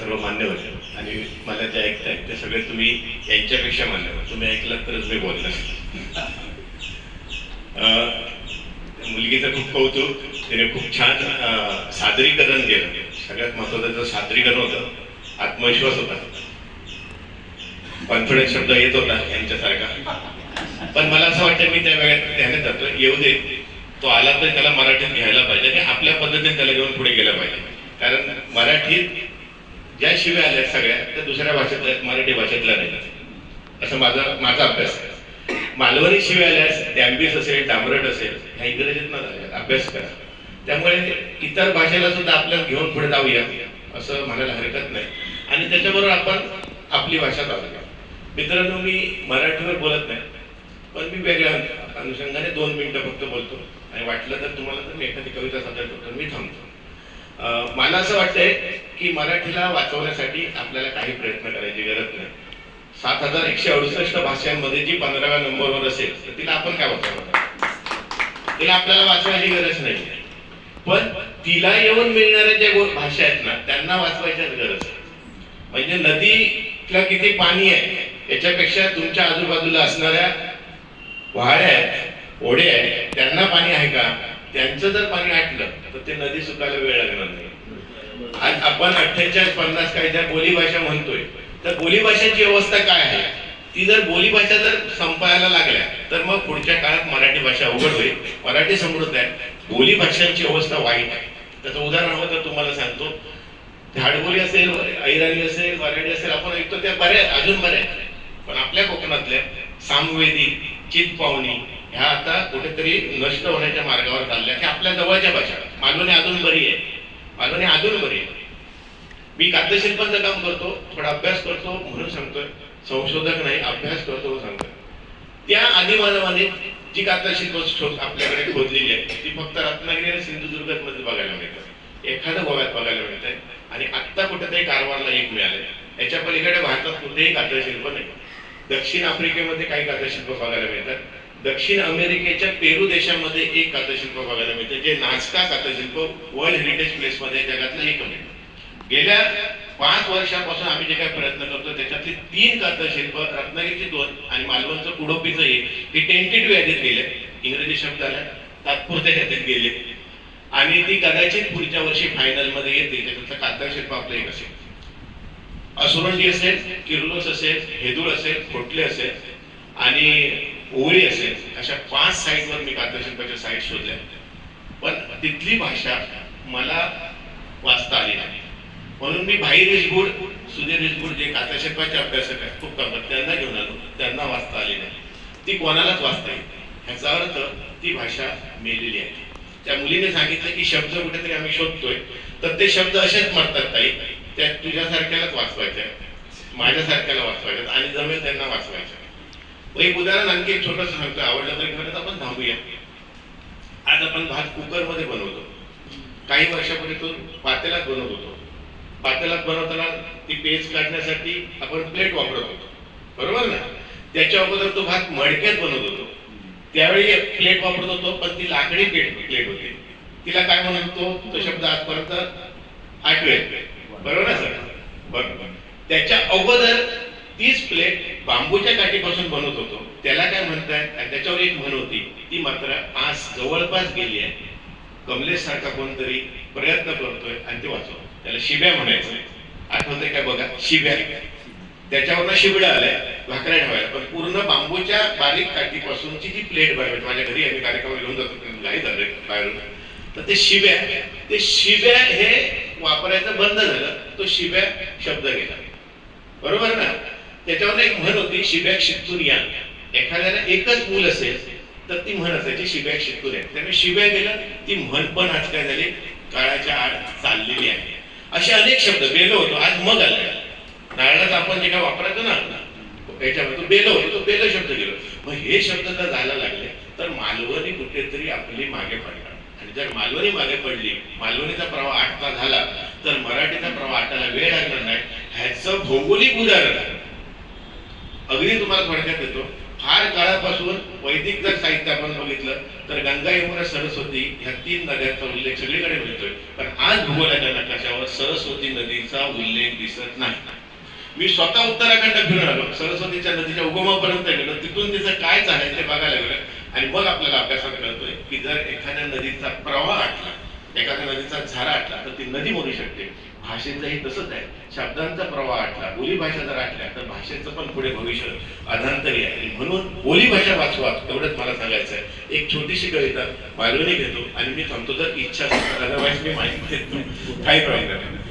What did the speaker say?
सर्व मान्यवर आहे आणि मला जे ऐकताय ते सगळे तुम्ही यांच्यापेक्षा मान्यवर, तुम्ही ऐकलात तरच मी बोलणार. मुलगीचं खूप कौतुक, तिने खूप छान सादरीकरण केलं. सगळ्यात महत्वाचं सादरीकरण होतं, आत्मविश्वास होता, कॉन्फिडन्स शब्द येत होता यांच्यासारखा. पण मला असं वाटतं मी त्या वेळेत त्याने जातो, येऊ दे, तो आला तर त्याला मराठीत घ्यायला पाहिजे आणि आपल्या पद्धतीने त्याला घेऊन पुढे गेला पाहिजे. कारण मराठीत ज्या शिव्या आल्या सगळ्या त्या दुसऱ्या भाषेतल्या आहेत, मराठी भाषेतल्या नाही, असं माझा अभ्यास आहे. मालवणी शिव्या आल्यास डॅम्बिस असेल, डांबरट असेल, ह्या इंग्रजीतनं झाल्या, अभ्यास करा. त्यामुळे इतर भाषेला सुद्धा आपल्याला घेऊन पुढे जाऊया असं म्हणायला हरकत नाही. आणि त्याच्याबरोबर आपण आपली भाषा बघूया. मित्रांनो, मी मराठीवर बोलत नाही, पण मी वेगळ्या अनुषंगाने 2 मिनिटं फक्त बोलतो आणि वाटलं तर तुम्हाला तर मी एखादी कविता सादर करतो. मी थांबतो. मला असं वाटतंय की मराठीला वाचवण्यासाठी आपल्याला काही प्रयत्न करायची गरज नाही. 7168 भाषांमध्ये जी 15व्या नंबरवर असेल तर तिला आपण काय वाचवणार? तिला आपल्याला वाचवायची गरज नाही. पण तिला येऊन मिळणाऱ्या ज्या भाषा आहेत ना त्यांना वाचवायच्याच गरज आहे. म्हणजे नदीला किती पाणी आहे याच्यापेक्षा तुमच्या आजूबाजूला असणाऱ्या वाड्या आहेत, ओढे आहेत, त्यांना पाणी आहे का? त्यांचं जर पाणी आटलं तर ते नदी सुकायला वेळ लागणार नाही. आज आपण 48-50 काय ज्या बोलीभाषा म्हणतोय तर बोलीभाषेची अवस्था काय आहे? ती जर बोलीभाषा जर संपायला लागल्या तर मग पुढच्या काळात मराठी भाषा अवघड होईल. मराठी समृद्ध आहे, बोलीभाषांची अवस्था वाईट आहे. त्याचं उदाहरण हवं तर तुम्हाला सांगतो. झाडबोली असेल, ऐराणी असेल, वराडी असेल, आपण ऐकतो त्या बऱ्या, अजून बऱ्या. पण आपल्या कोकणातल्या सामवेदी, चितपावनी ह्या आता कुठेतरी नष्ट होण्याच्या मार्गावर चालल्या. की आपल्या जवळच्या भाषा. मालवणी अजून बरी आहे, मालवणी अजून बरी आहे. मी काव्यशिल्पांचं काम करतो, थोडा अभ्यास करतो म्हणून सांगतोय, संशोधक नाही, अभ्यास करतो म्हणून सांगतोय. त्या आदिमानवाने जी काव्यशिल्प आपल्याकडे खोदलेली आहे ती फक्त रत्नागिरी आणि सिंधुदुर्गात मध्ये बघायला मिळतात, एखाद्या गोव्यात बघायला मिळत आहे आणि आत्ता कुठेतरी कारवारला एक मिळालंय. याच्या पलीकडे भारतात कुठेही काव्यशिल्प नाही. दक्षिण आफ्रिकेमध्ये काही काव्यशिल्प बघायला मिळतात. दक्षिण अमेरिकेच्या पेरू देशामध्ये एक काव्यशिल्प बघायला मिळते, जे नाझका काव्यशिल्प वर्ल्ड हेरिटेज प्लेस मध्ये जगातलं एक आहे. गेल्या 5 वर्षापासून आम्ही जे काही प्रयत्न करतो त्याच्यातली 3 काव्यशिल्प, रत्नागिरीची 2 आणि मालवणचं कुडोपीचं 1, ही टेंटेटिव्ह यादीत गेले. इंग्रजी शब्दाला तात्पुरत्या यादीत गेले आणि ती कदाचित पुढच्या वर्षी फायनल मध्ये येते. त्याच्यातलं काव्यशिल्प आपलं एक असेल. असुरंडी असेल, किर्लोस असेल, हेदूळ असेल, खोटले असेल आणि ओळी असेल, अशा 5 साईटवर मी काव्यशिल्पाच्या साईट शोधल्या. पण तिथली भाषा मला वाचता आली नाही. म्हणून मी भाई रिसबूड, सुधीर रिसबूड जे काव्यशिल्पाचे अभ्यासक आहेत खूप कमी, त्यांना घेऊन आलो. त्यांना वाचता आली नाही. ती कोणालाच वाचता येते. ह्याचा अर्थ ती भाषा मेलेली आहे. त्या मुलीने सांगितलं की शब्द कुठेतरी आम्ही शोधतोय, तर ते शब्द असेच म्हणतात ताई, त्या तुझ्यासारख्यालाच वाचवायच्या, माझ्यासारख्याला वाचवायच्यात आणि जमेल त्यांना वाचवायच्या. एक उदाहरण आणखी एक छोटंसं सांगतो, आवडलं तरी म्हणत आपण थांबूया. आज आपण भात कुकर मध्ये बनवतो. काही वर्षापूर्वी तो पातेल्यात बनवत होतो. पातेल्यात बनवताना ती पेस्ट काढण्यासाठी आपण प्लेट वापरत होतो, बरोबर ना? त्याच्या अगोदर तो भात मडक्यात बनवत होतो. त्यावेळी प्लेट वापरत होतो, पण ती लाकडी प्लेट होती. तिला काय म्हणतो तो शब्द आजपर्यंत आठवेल, बरोबर ना सर? बरोबर. त्याच्या अगोदर तीच प्लेट बांबूच्या काठीपासून बनवत होतो, त्याला काय म्हणतात? आणि त्याच्यावर एक म्हण होती, ती मात्र आज जवळपास गेली आहे. कमलेश सारखा कोणतरी प्रयत्न करतोय आणि ते वाचव. त्याला शिव्या म्हणायचं. आठवतंय काय बघा? शिव्या. त्याच्यावरनं शिवडा आलाय भाकऱ्या ठेवायला, पण पूर्ण बांबूच्या बारीक काठीपासूनची जी प्लेट बनवायची. माझ्या घरी आम्ही कार्यक्रम घेऊन जातो, घाई झाले बाहेरून, तर ते शिव्या हे वापरायचं बंद झालं. तो शिव्या शब्द गेला, बरोबर ना? त्याच्यावर एक म्हण होती, शिव्या शिकतून या. एखाद्याला एकच मूल असेल तर ती म्हण असायची, शिव्या शिकतून या. त्यामुळे शिव्या गेलं, ती म्हण पण आज काय झाली, काळाच्या आड चाललेली आहे. असे अनेक शब्द. बेलो होतो, आज मग आला. नारळाचा आपण जे काय वापरायचो ना याच्यामध्ये, तो बेलो होतो, तो बेलो शब्द गेलो. मग हे शब्द जर जायला लागले तर मालवणी कुठेतरी आपली मागे पडणार. आणि जर मालवणी मागे पडली, मालवणीचा प्रवाह आटता झाला तर मराठीचा प्रवाह आटायला वेळ लागणार नाही. ह्याचं भौगोलिक उदाहरण अगदी तुम्हाला थोडक्यात देतो. फार काळापासून वैदिक जर साहित्य आपण बघितलं तर गंगा यमुना सरस्वती ह्या 3 नद्यांचा उल्लेख सगळीकडे मिळतोय, पण आज भूगोलाच्या नकाशावर सरस्वती नदीचा उल्लेख दिसत नाही. मी स्वतः उत्तराखंड फिरून आलो, सरस्वतीच्या नदीच्या उगमापर्यंत गेलो, तिथून तिचं काय चालायचं ते बघायला गेलं आणि मग आपल्याला अभ्यासात कळतोय की जर एखाद्या नदीचा प्रवाह आटला, एखाद्या नदीचा झरा आटला तर ती नदी मरू शकते. भाषेचंही तसंच आहे, शब्दांचा प्रवाह आटला, बोली भाषा जर आटल्या तर भाषेचं पण पुढे भविष्य अधांतरी आहे. म्हणून बोली भाषा वाचवा एवढंच मला सांगायचं आहे. एक छोटीशी कविता मालवणी घेतो आणि मी थांबतो, तर इच्छा असेल, अदरवाईज मी माहिती देतो, काही प्रॉब्लेम नाही.